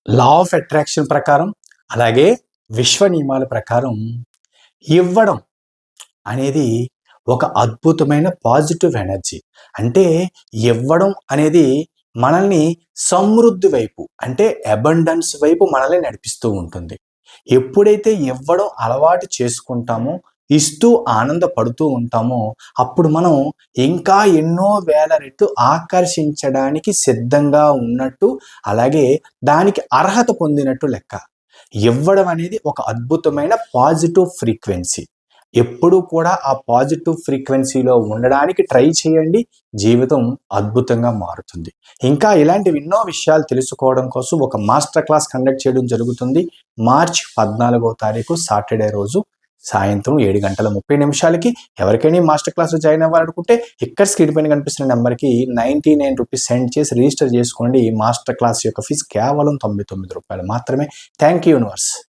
Law of attraction ప్రకారం అలాగే విశ్వ నియమాల ప్రకారం ఇవ్వడం అనేది ఒక అద్భుతమైన పాజిటివ్ ఎనర్జీ. అంటే ఇవ్వడం అనేది మనల్ని సమృద్ధి వైపు అంటే అబండెన్స్ వైపు మనల్ని నడిపిస్తూ ఉంటుంది. ఎప్పుడైతే ఇవ్వడం అలవాటు చేసుకుంటామో, ఇస్తూ ఆనందపడుతూ ఉంటామో, అప్పుడు మనం ఇంకా ఎన్నో వేల రెట్లు ఆకర్షించడానికి సిద్ధంగా ఉన్నట్టు, అలాగే దానికి అర్హత పొందినట్టు లెక్క. ఇవ్వడం అనేది ఒక అద్భుతమైన పాజిటివ్ ఫ్రీక్వెన్సీ. ఎప్పుడూ కూడా ఆ పాజిటివ్ ఫ్రీక్వెన్సీలో ఉండడానికి ట్రై చేయండి. జీవితం అద్భుతంగా మారుతుంది. ఇంకా ఇలాంటివి ఎన్నో విషయాలు తెలుసుకోవడం కోసం ఒక మాస్టర్ క్లాస్ కండక్ట్ చేయడం జరుగుతుంది. మార్చి 14వ తారీఖు సాటర్డే రోజు సాయంత్రం 7:30 ఎవరికైనా మాస్టర్ క్లాస్లో జాయిన్ అవ్వాలనుకుంటే ఇక్కడ స్క్రీన్ పైన కనిపిస్తున్న నెంబర్కి 99 రూపీస్ సెండ్ చేసి రిజిస్టర్ చేసుకోండి. మాస్టర్ క్లాస్ యొక్క ఫీజు కేవలం 99 రూపాయలు మాత్రమే. Thank you universe.